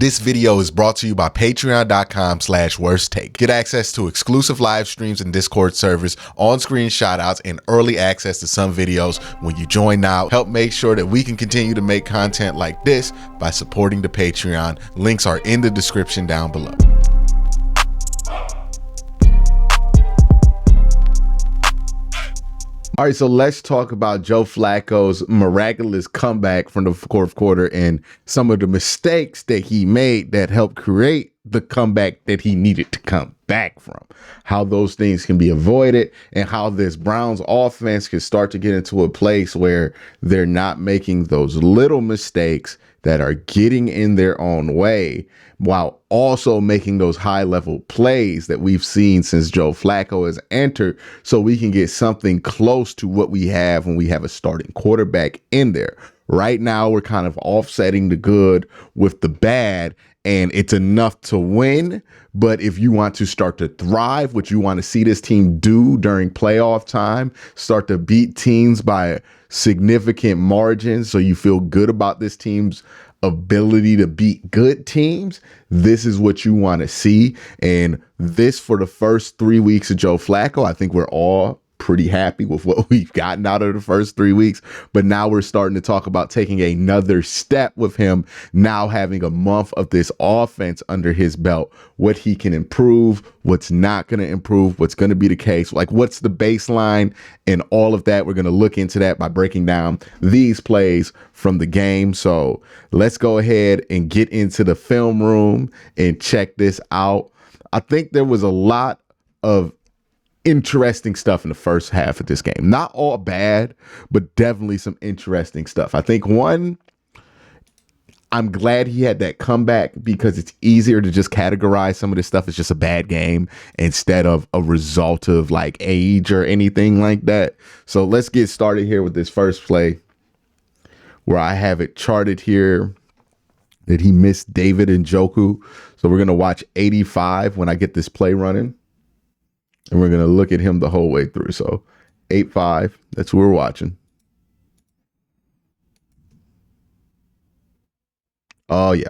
This video is brought to you by patreon.com/worsttake. Get access to exclusive live streams and Discord servers, on-screen shoutouts, and early access to some videos when you join now. Help make sure that we can continue to make content like this by supporting the Patreon. Links are in the description down below. All right, so let's talk about Joe Flacco's miraculous comeback from the fourth quarter and some of the mistakes that he made that helped create the comeback that he needed to come back from. How those things can be avoided and how this Browns offense can start to get into a place where they're not making those little mistakes that are getting in their own way while also making those high-level plays that we've seen since Joe Flacco has entered, so we can get something close to what we have when we have a starting quarterback in there. Right now, we're kind of offsetting the good with the bad, and it's enough to win. But if you want to start to thrive, what you want to see this team do during playoff time, start to beat teams by significant margins so you feel good about this team's ability to beat good teams, this is what you want to see. And this, for the first 3 weeks of Joe Flacco, I think we're all pretty happy with what we've gotten out of the first 3 weeks. But now we're starting to talk about taking another step with him, now having a month of this offense under his belt, what he can improve, what's not going to improve, what's going to be the case, like what's the baseline and all of that. We're going to look into that by breaking down these plays from the game. So let's go ahead and get into the film room and check this out. I think there was a lot of interesting stuff in the first half of this game. Not all bad, but definitely some interesting stuff. I think one, I'm glad he had that comeback because it's easier to just categorize some of this stuff as just a bad game instead of a result of like age or anything like that. So let's get started here with this first play where I have it charted here that he missed David Njoku. So we're going to watch 85 when I get this play running. And we're going to look at him the whole way through. So 8-5, that's what we're watching. Oh, yeah.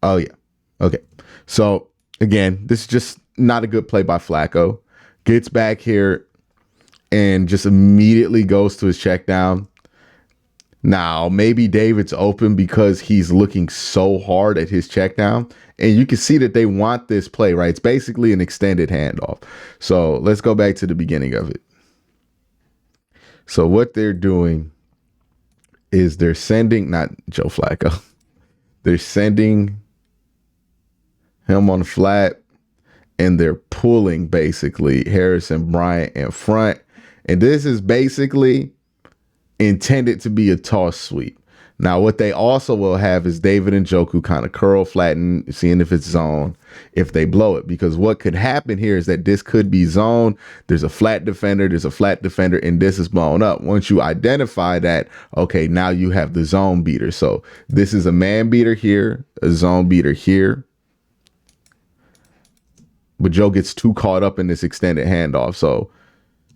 Oh, yeah. Okay. So, again, this is just not a good play by Flacco. Gets back here and just immediately goes to his check down. Now, maybe David's open because he's looking so hard at his check down. And you can see that they want this play, right? It's basically an extended handoff. So let's go back to the beginning of it. So what they're doing is they're sending, not Joe Flacco, they're sending him on the flat, and they're pulling basically Harrison Bryant in front. And this is basically intended to be a toss sweep. Now, what they also will have is David Njoku kind of curl flatten, seeing if it's zone, if they blow it. Because what could happen here is that this could be zone. There's a flat defender, and this is blown up. Once you identify that, okay, now you have the zone beater. So this is a man beater here, a zone beater here. But Joe gets too caught up in this extended handoff. So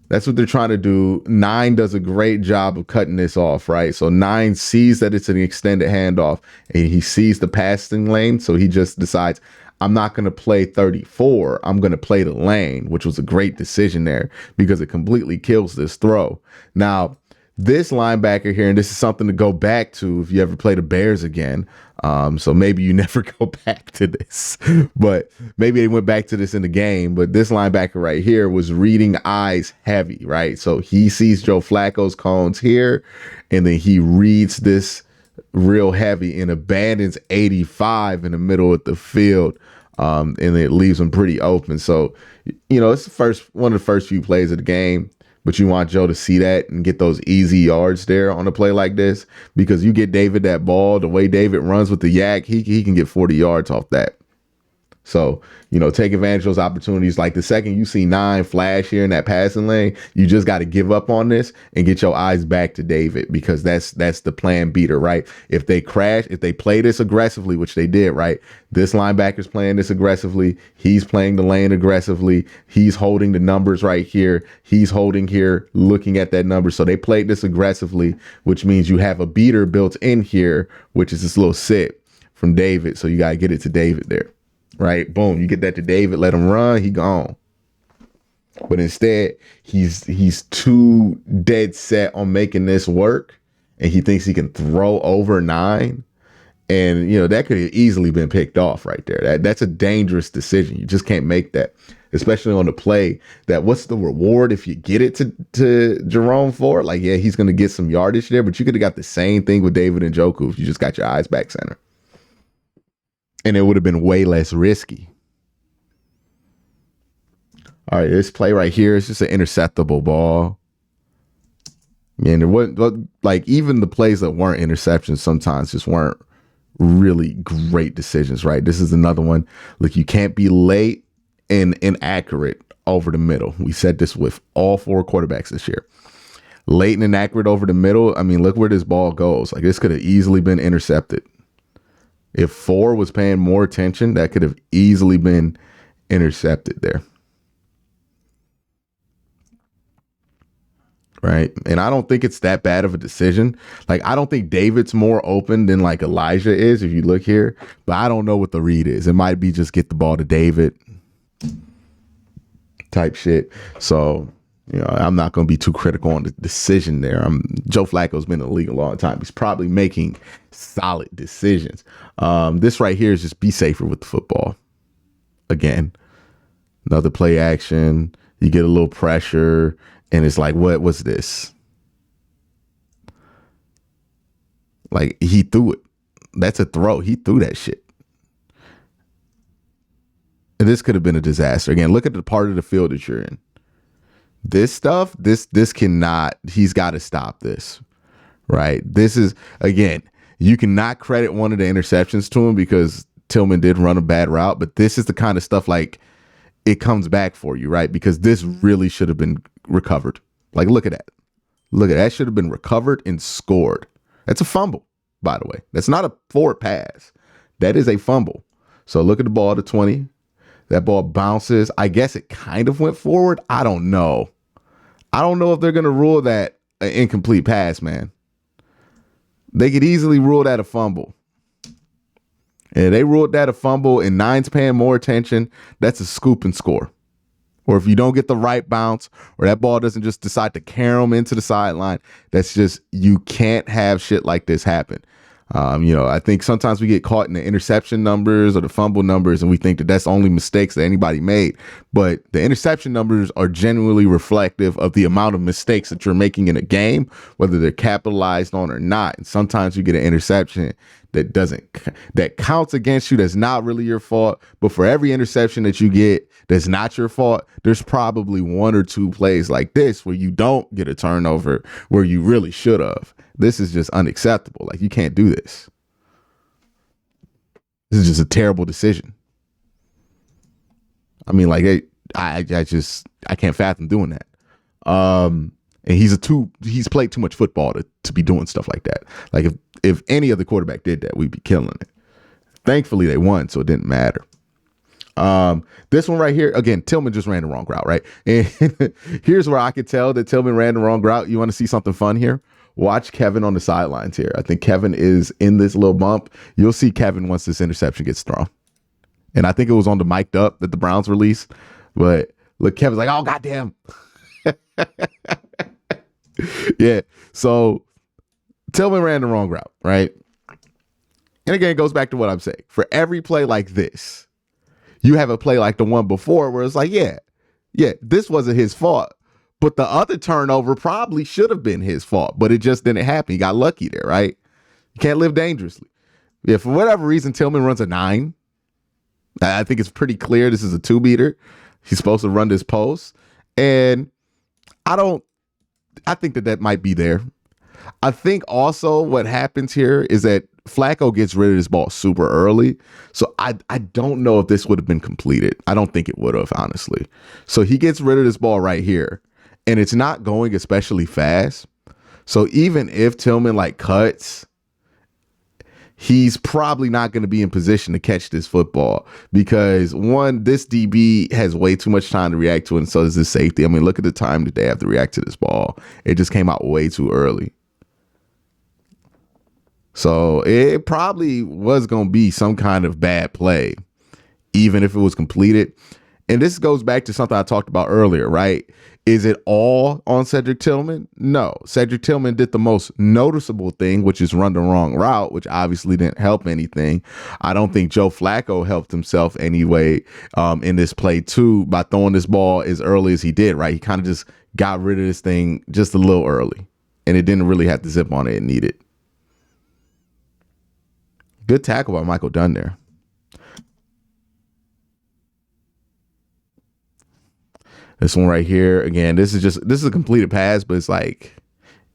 that's what they're trying to do. 9 does a great job of cutting this off, right? So 9 sees that it's an extended handoff, and he sees the passing lane. So he just decides, I'm not going to play 34. I'm going to play the lane, which was a great decision there because it completely kills this throw. Now, this linebacker here, and this is something to go back to if you ever play the Bears again. So maybe you never go back to this, but maybe they went back to this in the game. But this linebacker right here was reading eyes heavy, right? So he sees Joe Flacco's cones here, and then he reads this real heavy and abandons 85 in the middle of the field. And it leaves him pretty open. So, you know, it's one of the first few plays of the game. But you want Joe to see that and get those easy yards there on a play like this, because you get David that ball, the way David runs with the yak, he can get 40 yards off that. So, you know, take advantage of those opportunities. Like the second you see 9 flash here in that passing lane, you just got to give up on this and get your eyes back to David, because that's the plan beater, right? If they crash, if they play this aggressively, which they did, right? This linebacker's playing this aggressively. He's playing the lane aggressively. He's holding the numbers right here. He's holding here, looking at that number. So they played this aggressively, which means you have a beater built in here, which is this little sit. from David. So you got to get it to David there, right? Boom. You get that to David, let him run. He gone. But instead, he's too dead set on making this work. And he thinks he can throw over 9. And, that could have easily been picked off right there. That's a dangerous decision. You just can't make that, especially on the play that what's the reward if you get it to Jerome Ford? Like, yeah, he's going to get some yardage there, but you could have got the same thing with David Njoku if you just got your eyes back center. And it would have been way less risky. All right, this play right here is just an interceptable ball. Man, there wasn't, like, even the plays that weren't interceptions sometimes just weren't really great decisions, right? This is another one. Look, you can't be late and inaccurate over the middle. We said this with all 4 quarterbacks this year. Late and inaccurate over the middle. I mean, look where this ball goes. Like, this could have easily been intercepted. If 4 was paying more attention, that could have easily been intercepted there. Right. And I don't think it's that bad of a decision. Like, I don't think David's more open than like Elijah is, if you look here, but I don't know what the read is. It might be just get the ball to David type shit. So, I'm not going to be too critical on the decision there. Joe Flacco's been in the league a long time. He's probably making solid decisions. This right here is just be safer with the football. Again, another play action. You get a little pressure. And it's like, what was this? Like, he threw it. That's a throw. He threw that shit. And this could have been a disaster. Again, look at the part of the field that you're in. This stuff, this cannot, he's got to stop this, right? This is, again, you cannot credit one of the interceptions to him because Tillman did run a bad route, but this is the kind of stuff like it comes back for you, right? Because this really should have been recovered. Like, look at that. Look at that. Should have been recovered and scored. That's a fumble, by the way. That's not a forward pass. That is a fumble. So look at the ball to 20. That ball bounces. I guess it kind of went forward. I don't know. I don't know if they're going to rule that an incomplete pass, man. They could easily rule that a fumble. And they ruled that a fumble and 9's paying more attention. That's a scoop and score. Or if you don't get the right bounce or that ball doesn't just decide to carry them into the sideline, that's just, you can't have shit like this happen. I think sometimes we get caught in the interception numbers or the fumble numbers and we think that that's only mistakes that anybody made. But the interception numbers are genuinely reflective of the amount of mistakes that you're making in a game, whether they're capitalized on or not. And sometimes you get an interception that counts against you. That's not really your fault. But for every interception that you get that's not your fault, there's probably 1 or 2 plays like this where you don't get a turnover where you really should have. This is just unacceptable. Like, you can't do this. This is just a terrible decision. I mean, like, I can't fathom doing that. And he's played too much football to be doing stuff like that. Like, if any other quarterback did that, we'd be killing it. Thankfully, they won, so it didn't matter. This one right here, again, Tillman just ran the wrong route, right? And here's where I could tell that Tillman ran the wrong route. You want to see something fun here? Watch Kevin on the sidelines here. I think Kevin is in this little bump. You'll see Kevin once this interception gets thrown. And I think it was on the mic'd up that the Browns released. But look, Kevin's like, oh, goddamn. Yeah. So Tillman ran the wrong route, right? And again, it goes back to what I'm saying. For every play like this, you have a play like the one before where it's like, yeah, this wasn't his fault. But the other turnover probably should have been his fault, but it just didn't happen. He got lucky there, right? You can't live dangerously. Yeah, for whatever reason, Tillman runs a 9. I think it's pretty clear this is a 2-beater. He's supposed to run this post. And I think that might be there. I think also what happens here is that Flacco gets rid of this ball super early. So I don't know if this would have been completed. I don't think it would have, honestly. So he gets rid of this ball right here. And it's not going especially fast. So even if Tillman like cuts, he's probably not going to be in position to catch this football because one, this DB has way too much time to react to it. And so does this safety. I mean, look at the time that they have to react to this ball. It just came out way too early. So it probably was going to be some kind of bad play, even if it was completed. And this goes back to something I talked about earlier, right? Is it all on Cedric Tillman? No. Cedric Tillman did the most noticeable thing, which is run the wrong route, which obviously didn't help anything. I don't think Joe Flacco helped himself anyway in this play too by throwing this ball as early as he did, right? He kind of just got rid of this thing just a little early, and it didn't really have to zip on it and need it. Good tackle by Michael Dunn there. This one right here, again, this is a completed pass, but it's like,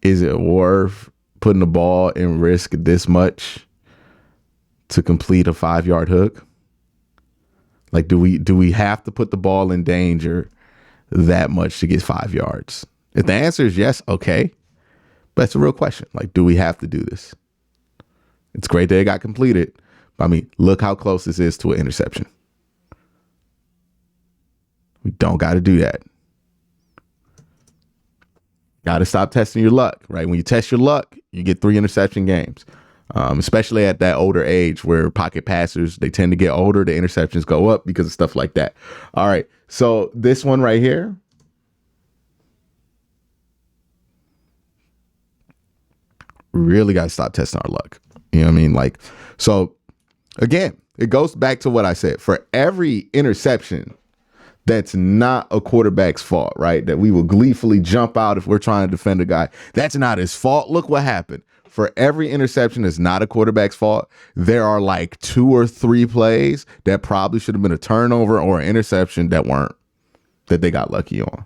is it worth putting the ball in risk this much to complete a 5-yard hook? Like, do we have to put the ball in danger that much to get 5 yards? If the answer is yes, okay. But that's a real question. Like, do we have to do this? It's great that it got completed. But I mean, look how close this is to an interception. We don't got to do that. Got to stop testing your luck, right? When you test your luck, you get 3 interception games, especially at that older age where pocket passers, they tend to get older. The interceptions go up because of stuff like that. All right. So this one right here. Really got to stop testing our luck. You know what I mean? Like, so again, it goes back to what I said. For every interception that's not a quarterback's fault, right? That we will gleefully jump out if we're trying to defend a guy. That's not his fault. Look what happened. For every interception that's not a quarterback's fault, there are like 2 or 3 plays that probably should have been a turnover or an interception that weren't, that they got lucky on.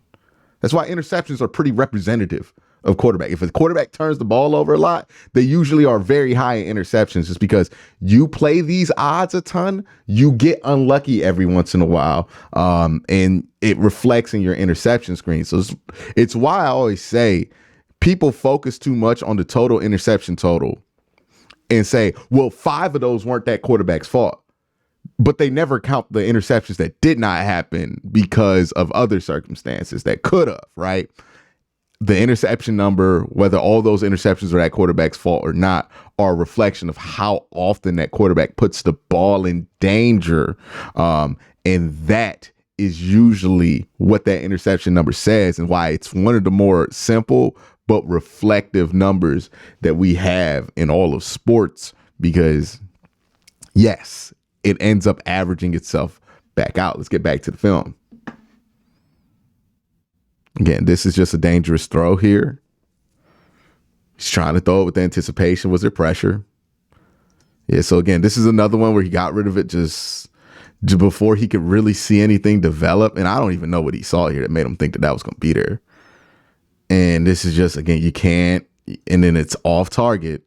That's why interceptions are pretty representative of quarterback. If a quarterback turns the ball over a lot, they usually are very high in interceptions, just because you play these odds a ton, you get unlucky every once in a while, and it reflects in your interception screen. So it's why I always say people focus too much on the total interception total and say, well, 5 of those weren't that quarterback's fault. But they never count the interceptions that did not happen because of other circumstances that could have, right? The interception number, whether all those interceptions are that quarterback's fault or not, are a reflection of how often that quarterback puts the ball in danger. And that is usually what that interception number says, and why it's one of the more simple but reflective numbers that we have in all of sports, because yes, it ends up averaging itself back out. Let's get back to the film. Again, this is just a dangerous throw here. He's trying to throw it with anticipation. Was there pressure? Yeah, so again, this is another one where he got rid of it just before he could really see anything develop. And I don't even know what he saw here that made him think that was going to be there. And this is just, again, you can't, and then it's off target.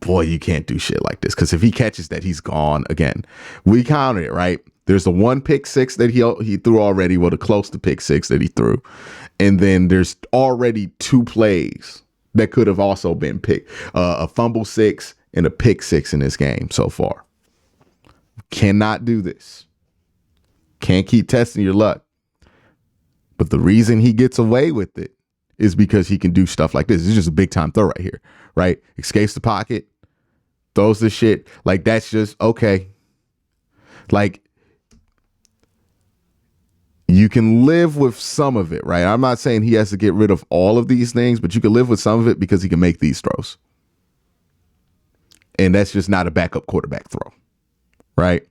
Boy, you can't do shit like this, because if he catches that, he's gone again. We counted it, right? There's the 1 pick six that he threw already, well, the close to pick six that he threw. And then there's already 2 plays that could have also been picked. A fumble 6 and a pick 6 in this game so far. Cannot do this. Can't keep testing your luck. But the reason he gets away with it is because he can do stuff like this. It's just a big time throw right here, right? Escapes the pocket, throws the shit. Like, that's just okay. Like, you can live with some of it, right? I'm not saying he has to get rid of all of these things, but you can live with some of it because he can make these throws. And that's just not a backup quarterback throw, right?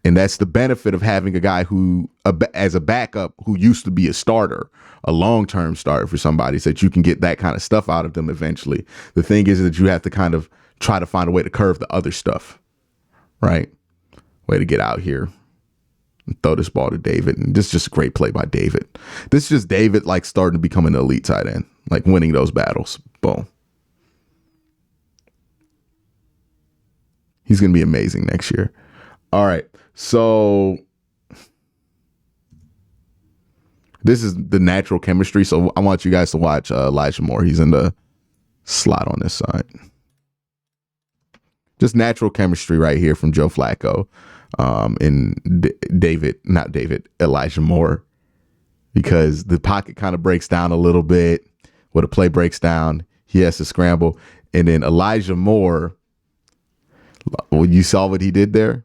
And that's the benefit of having a guy who, as a backup, who used to be a starter, a long-term starter for somebody, so that you can get that kind of stuff out of them eventually. The thing is that you have to kind of try to find a way to curve the other stuff, right? Way to get out here and throw this ball to David. And this is just a great play by David. This is just David, like, starting to become an elite tight end, like winning those battles. Boom. He's going to be amazing next year. All right. So this is the natural chemistry. So I want you guys to watch Elijah Moore. He's in the slot on this side. Just natural chemistry right here from Joe Flacco and Elijah Moore, because the pocket kind of breaks down a little bit. When the play breaks down, he has to scramble. And then Elijah Moore, well, you saw what he did there?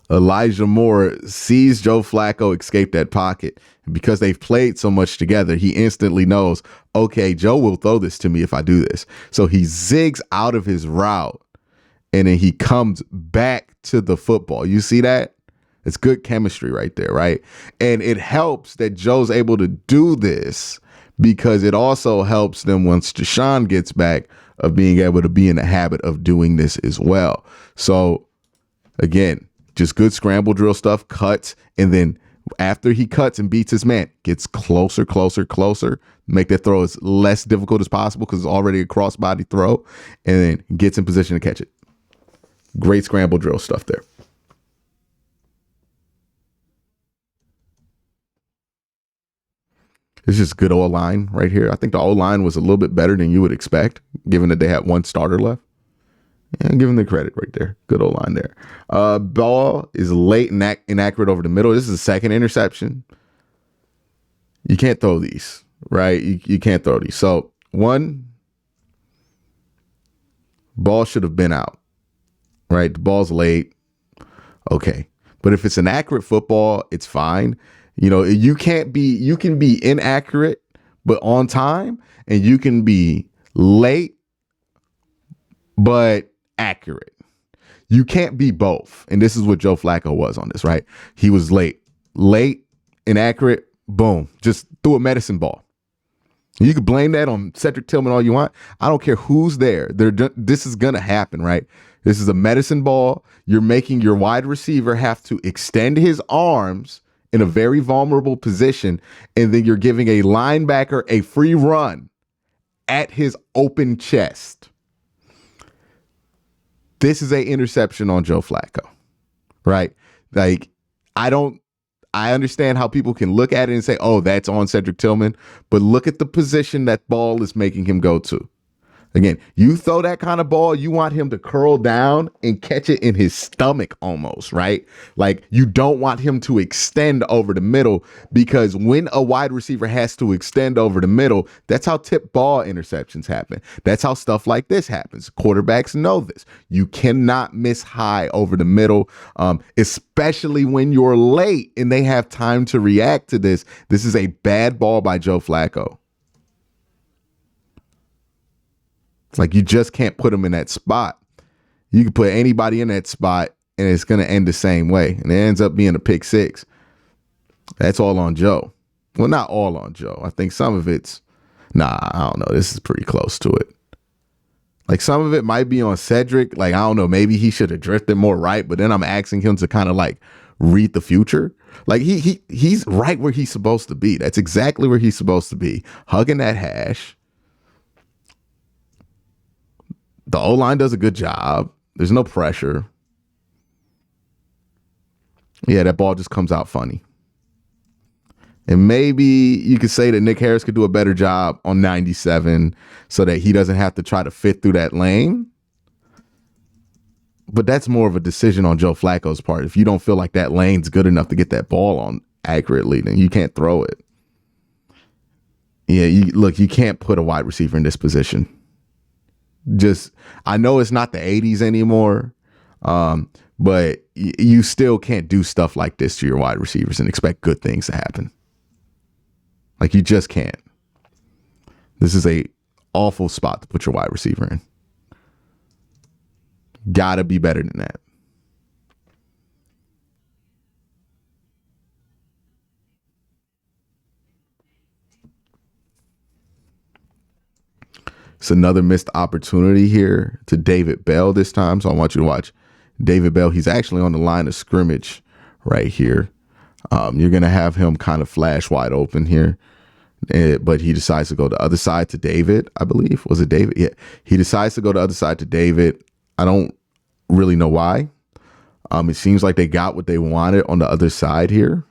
Elijah Moore sees Joe Flacco escape that pocket. And because they've played so much together, he instantly knows, okay, Joe will throw this to me if I do this. So he zigs out of his route and then he comes back to the football. You see that? It's good chemistry right there, right? And it helps that Joe's able to do this because it also helps them once Deshaun gets back of being able to be in the habit of doing this as well. So again, just good scramble drill stuff, cuts, and then after he cuts and beats his man, gets closer, make that throw as less difficult as possible because it's already a crossbody throw, and then gets in position to catch it. Great scramble drill stuff there. It's just good O-line right here. I think the O-line was a little bit better than you would expect, given that they had one starter left. Yeah, give him the credit right there. Good old line there. Ball is late and inaccurate over the middle. This is the second interception. You can't throw these, right? You can't throw these. So one, ball should have been out, right? The ball's late. Okay. But if it's an accurate football, it's fine. You know, you can be inaccurate, but on time, and you can be late, but accurate. You can't be both. And this is what Joe Flacco was on this, right? He was late, inaccurate, boom, just threw a medicine ball. You can blame that on Cedric Tillman all you want. I don't care who's there. This is going to happen, right? This is a medicine ball. You're making your wide receiver have to extend his arms in a very vulnerable position, and then you're giving a linebacker a free run at his open chest. This is an interception on Joe Flacco, right? Like, I understand how people can look at it and say, oh, that's on Cedric Tillman, but look at the position that ball is making him go to. Again, you throw that kind of ball, you want him to curl down and catch it in his stomach almost, right? Like, you don't want him to extend over the middle, because when a wide receiver has to extend over the middle, that's how tip ball interceptions happen. That's how stuff like this happens. Quarterbacks know this. You cannot miss high over the middle, especially when you're late and they have time to react to this. This is a bad ball by Joe Flacco. Like, you just can't put him in that spot. You can put anybody in that spot and it's going to end the same way. And it ends up being a pick six. That's all on Joe. Well, not all on Joe. I think some of it's, I don't know. This is pretty close to it. Like, some of it might be on Cedric. Like, I don't know. Maybe he should have drifted more right. But then I'm asking him to kind of like read the future. Like, he's right where he's supposed to be. That's exactly where he's supposed to be. Hugging that hash. The O-line does a good job. There's no pressure. Yeah, that ball just comes out funny. And maybe you could say that Nick Harris could do a better job on 97 so that he doesn't have to try to fit through that lane. But that's more of a decision on Joe Flacco's part. If you don't feel like that lane's good enough to get that ball on accurately, then you can't throw it. Yeah, you can't put a wide receiver in this position. I know it's not the 80s anymore, but you still can't do stuff like this to your wide receivers and expect good things to happen. Like, you just can't. This is a awful spot to put your wide receiver in. Gotta be better than that. It's another missed opportunity here to David Bell this time. So I want you to watch David Bell. He's actually on the line of scrimmage right here. You're going to have him kind of flash wide open here. But he decides to go the other side to David, I believe. Was it David? Yeah. He decides to go the other side to David. I don't really know why. It seems like they got what they wanted on the other side here.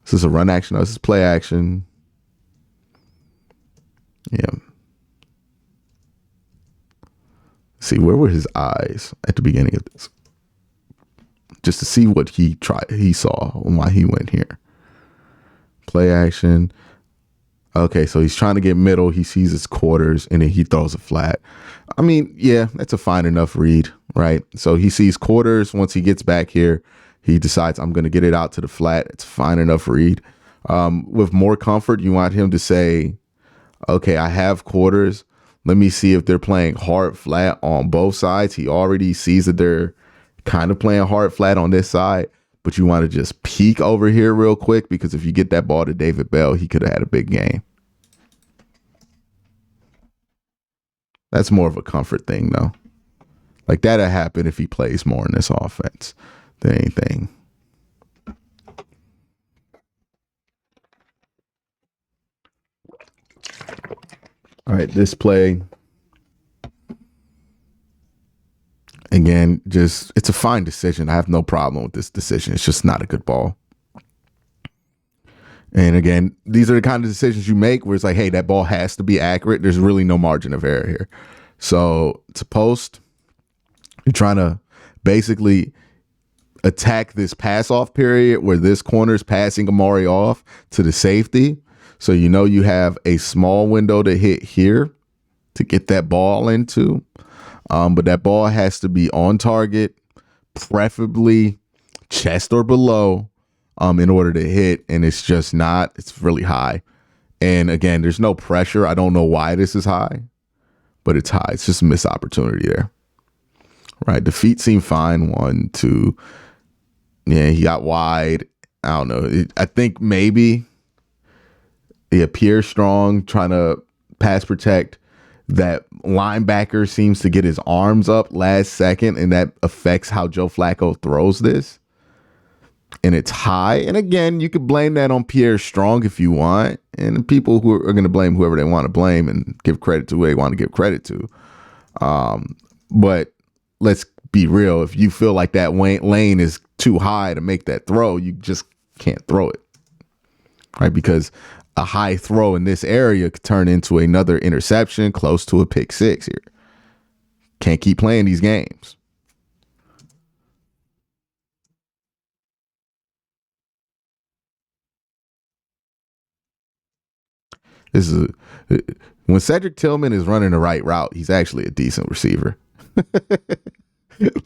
This is a run action. No, this is play action. Yeah. See, where were his eyes at the beginning of this? Just to see what he saw and why he went here. Play action. Okay, so he's trying to get middle. He sees his quarters and then he throws a flat. I mean, yeah, that's a fine enough read, right? So he sees quarters. Once he gets back here, he decides I'm going to get it out to the flat. It's fine enough read. With more comfort, you want him to say, okay, I have quarters. Let me see if they're playing hard flat on both sides. He already sees that they're kind of playing hard flat on this side, but you want to just peek over here real quick because if you get that ball to David Bell, he could have had a big game. That's more of a comfort thing, though. Like that'll happen if he plays more in this offense than anything. All right, this play. Again, just it's a fine decision. I have no problem with this decision. It's just not a good ball. And again, these are the kind of decisions you make where it's like, hey, that ball has to be accurate. There's really no margin of error here. So it's a post. You're trying to basically attack this pass off period where this corner is passing Amari off to the safety. So you know you have a small window to hit here to get that ball into. But that ball has to be on target, preferably chest or below, in order to hit. And it's just not, it's really high. And again, there's no pressure. I don't know why this is high, but it's high. It's just a missed opportunity there. Right. The feet seem fine. 1, 2. Yeah, he got wide. I don't know. I think maybe he appears strong, trying to pass protect. That linebacker seems to get his arms up last second, and that affects how Joe Flacco throws this. And it's high. And again, you could blame that on Pierre Strong if you want. And people who are going to blame whoever they want to blame and give credit to who they want to give credit to. But let's be real. If you feel like that lane is too high to make that throw, you just can't throw it. Right? Because a high throw in this area could turn into another interception, close to a pick six here. Can't keep playing these games. This is when Cedric Tillman is running the right route, he's actually a decent receiver.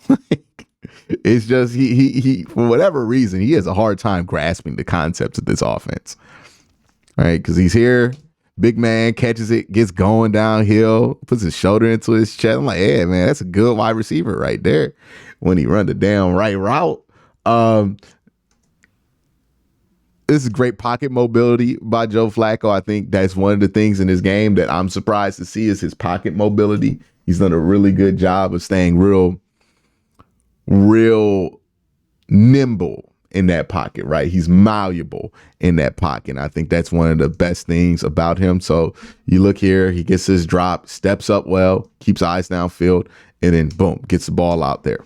Like, it's just he for whatever reason he has a hard time grasping the concepts of this offense. Right, because he's here, big man catches it, gets going downhill, puts his shoulder into his chest. I'm like, yeah, man, that's a good wide receiver right there. When he run the damn right route, this is great pocket mobility by Joe Flacco. I think that's one of the things in this game that I'm surprised to see is his pocket mobility. He's done a really good job of staying real nimble in that pocket, right? He's malleable in that pocket. And I think that's one of the best things about him. So you look here, he gets his drop, steps up well, keeps eyes downfield, and then boom, gets the ball out there.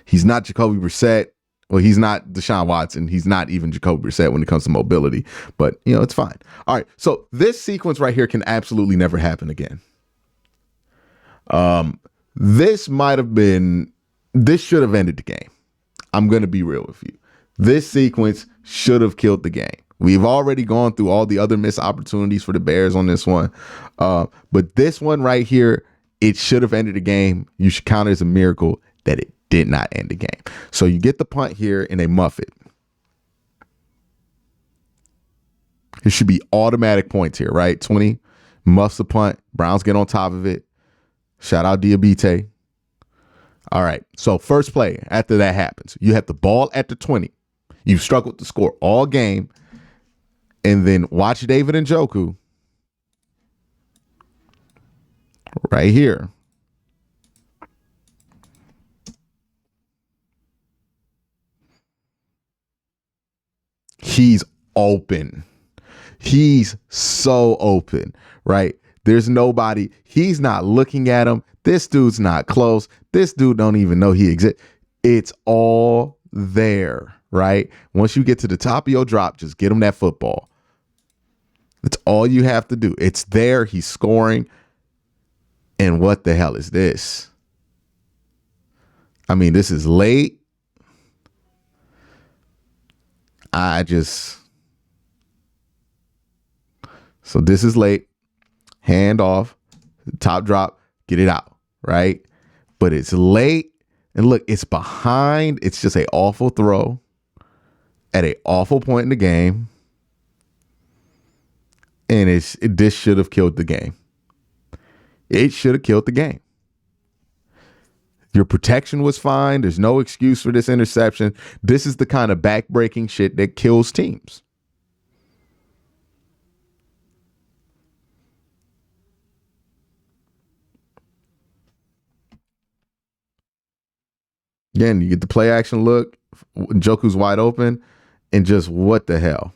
He's not Jacoby Brissett. Well, he's not Deshaun Watson. He's not even Jacoby Brissett when it comes to mobility, but you know, it's fine. All right. So this sequence right here can absolutely never happen again. This should have ended the game. I'm going to be real with you. This sequence should have killed the game. We've already gone through all the other missed opportunities for the Bears on this one. But this one right here, it should have ended the game. You should count it as a miracle that it did not end the game. So you get the punt here and they muff it. It should be automatic points here, right? 20, muffs the punt. Browns get on top of it. Shout out Diabite. All right. So first play after that happens, you have the ball at the 20. You've struggled to score all game. And then watch David Njoku right here. He's open. He's so open, right? There's nobody. He's not looking at him. This dude's not close. This dude don't even know he exists. It's all there, right? Once you get to the top of your drop, just get him that football. That's all you have to do. It's there. He's scoring. And what the hell is this? I mean, this is late. I just... So this is late. Hand off, top drop, get it out, right? But it's late. And look, it's behind. It's just an awful throw at an awful point in the game. And this should have killed the game. It should have killed the game. Your protection was fine. There's no excuse for this interception. This is the kind of backbreaking shit that kills teams. Again, you get the play action look. Njoku's wide open. And just what the hell?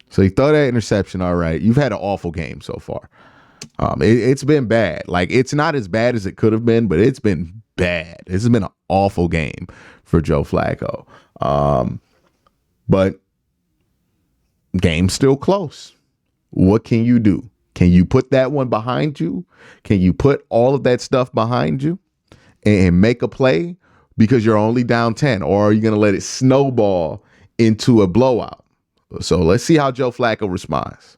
So you throw that interception, all right. You've had an awful game so far. It's been bad. Like, it's not as bad as it could have been, but it's been bad. This has been an awful game for Joe Flacco. But game's still close. What can you do? Can you put that one behind you? Can you put all of that stuff behind you and make a play because you're only down 10? Or are you going to let it snowball into a blowout? So let's see how Joe Flacco responds.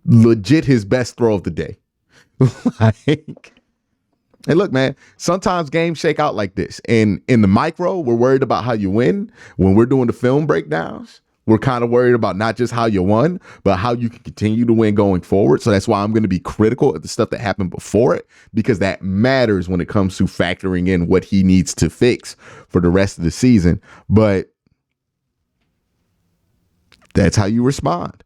Legit his best throw of the day. And look, man, sometimes games shake out like this. And in the micro, we're worried about how you win. When we're doing the film breakdowns, we're kind of worried about not just how you won, but how you can continue to win going forward. So that's why I'm going to be critical of the stuff that happened before it, because that matters when it comes to factoring in what he needs to fix for the rest of the season. But that's how you respond.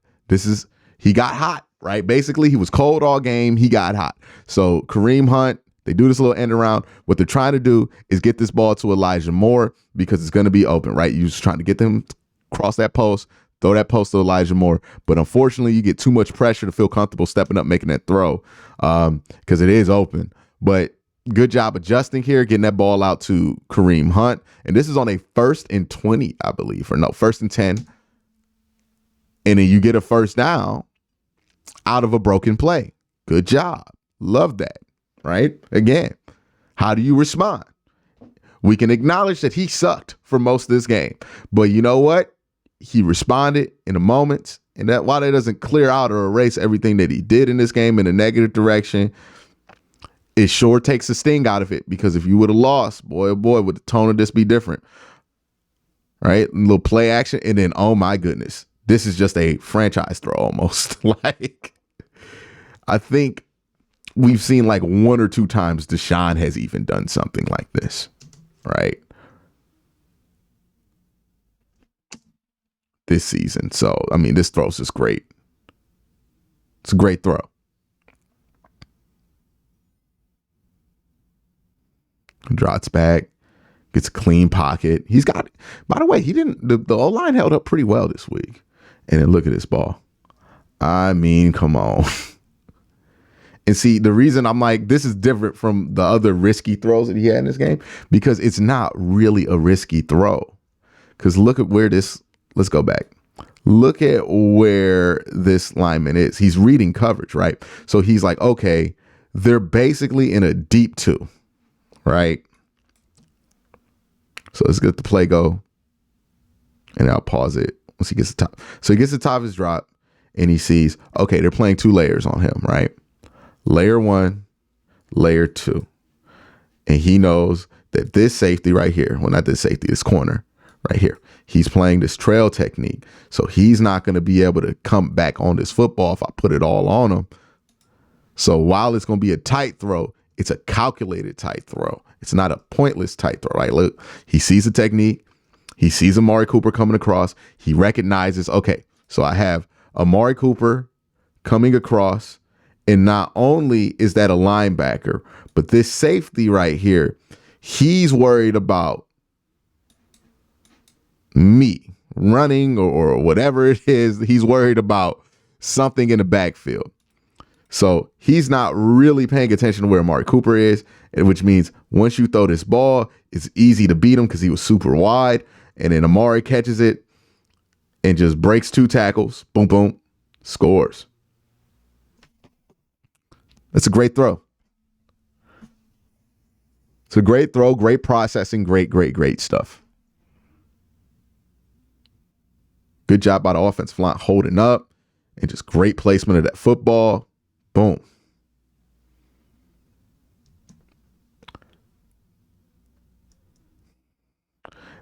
He got hot, right? Basically, he was cold all game. He got hot. So Kareem Hunt, they do this little end around. What they're trying to do is get this ball to Elijah Moore because it's going to be open, right? You're just trying to get them cross that post, throw that post to Elijah Moore. But unfortunately, you get too much pressure to feel comfortable stepping up, making that throw because it is open. But good job adjusting here, getting that ball out to Kareem Hunt. And this is on a 1st and 20, I believe, or no, 1st and 10. And then you get a first down out of a broken play. Good job. Love that, right? Again, how do you respond? We can acknowledge that he sucked for most of this game. But you know what? He responded in a moment. And that while that doesn't clear out or erase everything that he did in this game in a negative direction, it sure takes the sting out of it. Because if you would have lost, boy, oh boy, would the tone of this be different. Right? A little play action. And then, oh my goodness, this is just a franchise throw almost. Like, I think we've seen like 1 or 2 times Deshaun has even done something like this. Right. This season. So, I mean, this throw's just great. It's a great throw. Drops back, gets a clean pocket. He's got, by the way, the O-line held up pretty well this week. And then look at this ball. I mean, come on. And see, the reason I'm like, this is different from the other risky throws that he had in this game, because it's not really a risky throw. Because look at where let's go back. Look at where this lineman is. He's reading coverage, right? So he's like, okay, they're basically in a deep 2, right? So let's get the play go. And I'll pause it once he gets the top. So he gets the top of his drop and he sees, okay, they're playing 2 layers on him, right? Layer 1, layer 2. And he knows that this safety right here, well, not this safety, this corner right here, he's playing this trail technique. So he's not going to be able to come back on this football if I put it all on him. So while it's going to be a tight throw, it's a calculated tight throw. It's not a pointless tight throw, right? Look, he sees the technique. He sees Amari Cooper coming across. He recognizes, okay, so I have Amari Cooper coming across. And not only is that a linebacker, but this safety right here, he's worried about me running or whatever it is. He's worried about something in the backfield. So he's not really paying attention to where Amari Cooper is, which means once you throw this ball, it's easy to beat him because he was super wide. And then Amari catches it and just breaks 2 tackles. Boom, boom, scores. That's a great throw. It's a great throw, great processing, great stuff. Good job by the offensive line holding up and just great placement of that football. Boom.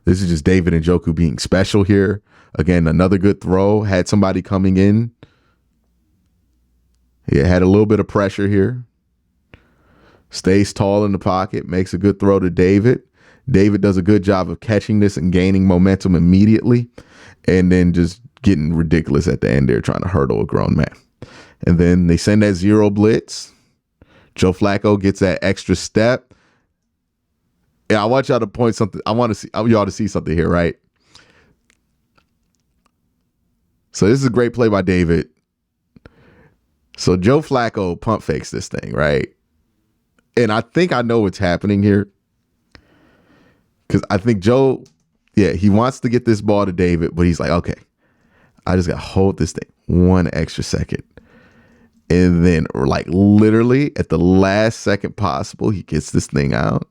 This is just David Njoku being special here. Again, another good throw. Had somebody coming in. Yeah, had a little bit of pressure here. Stays tall in the pocket. Makes a good throw to David. David does a good job of catching this and gaining momentum immediately. And then just getting ridiculous at the end there, trying to hurdle a grown man. And then they send that zero blitz. Joe Flacco gets that extra step. Yeah, I want y'all to point something. I want y'all to see something here, right? So this is a great play by David. So Joe Flacco pump fakes this thing, right? And I think I know what's happening here. Because I think Joe, he wants to get this ball to David, but he's like, okay, I just got to hold this thing one extra second. And then like literally at the last second possible, he gets this thing out.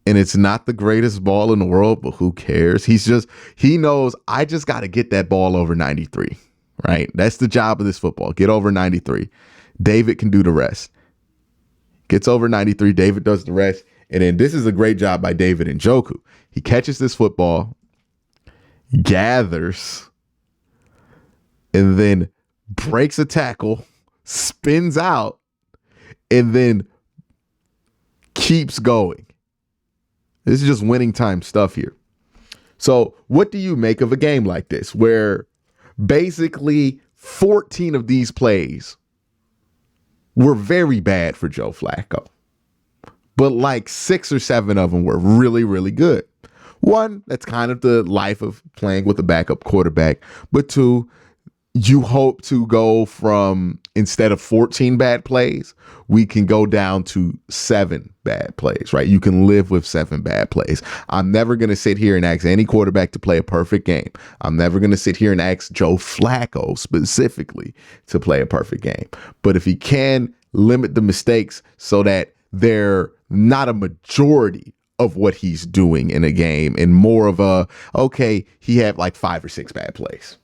And it's not the greatest ball in the world, but who cares? He knows I just got to get that ball over 93, right? That's the job of this football. Get over 93. David can do the rest. Gets over 93. David does the rest. And then this is a great job by David Njoku. He catches this football, gathers, and then breaks a tackle, spins out, and then keeps going. This is just winning time stuff here. So what do you make of a game like this where basically 14 of these plays were very bad for Joe Flacco, but like 6 or 7 of them were really, really good? One, that's kind of the life of playing with a backup quarterback. But 2, you hope to go from, instead of 14 bad plays, we can go down to 7 bad plays, right? You can live with 7 bad plays. I'm never going to sit here and ask any quarterback to play a perfect game. I'm never going to sit here and ask Joe Flacco specifically to play a perfect game. But if he can limit the mistakes so that they're not a majority of what he's doing in a game and more of a, okay, he had like 5 or 6 bad plays,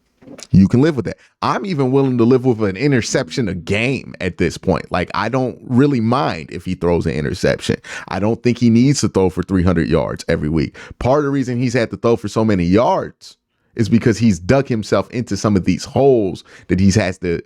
you can live with that. I'm even willing to live with an interception a game at this point. Like, I don't really mind if he throws an interception. I don't think he needs to throw for 300 yards every week. Part of the reason he's had to throw for so many yards is because he's dug himself into some of these holes that he has to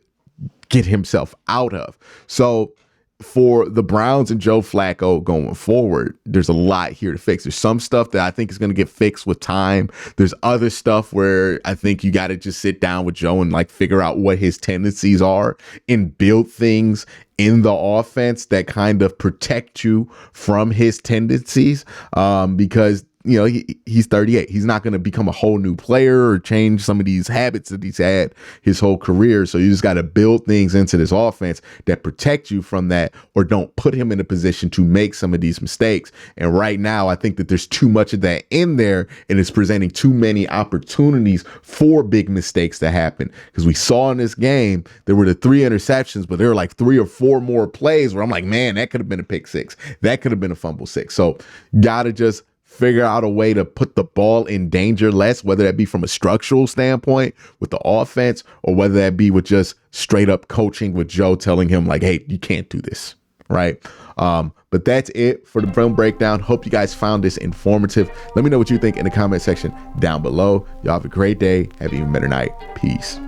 get himself out of. So for the Browns and Joe Flacco going forward, there's a lot here to fix. There's some stuff that I think is going to get fixed with time. There's other stuff where I think you got to just sit down with Joe and like figure out what his tendencies are and build things in the offense that kind of protect you from his tendencies. Because you know, he's 38. He's not going to become a whole new player or change some of these habits that he's had his whole career. So you just got to build things into this offense that protect you from that, or don't put him in a position to make some of these mistakes. And right now, I think that there's too much of that in there, and it's presenting too many opportunities for big mistakes to happen. Because we saw in this game, there were the 3 interceptions, but there were like 3 or 4 more plays where I'm like, man, that could have been a pick 6. That could have been a fumble 6. So got to just figure out a way to put the ball in danger less, whether that be from a structural standpoint with the offense, or whether that be with just straight up coaching with Joe telling him like, hey, you can't do this, right? But that's it for the film breakdown. Hope you guys found this informative. Let me know what you think in the comment section down below. Y'all have a great day. Have an even better night. Peace.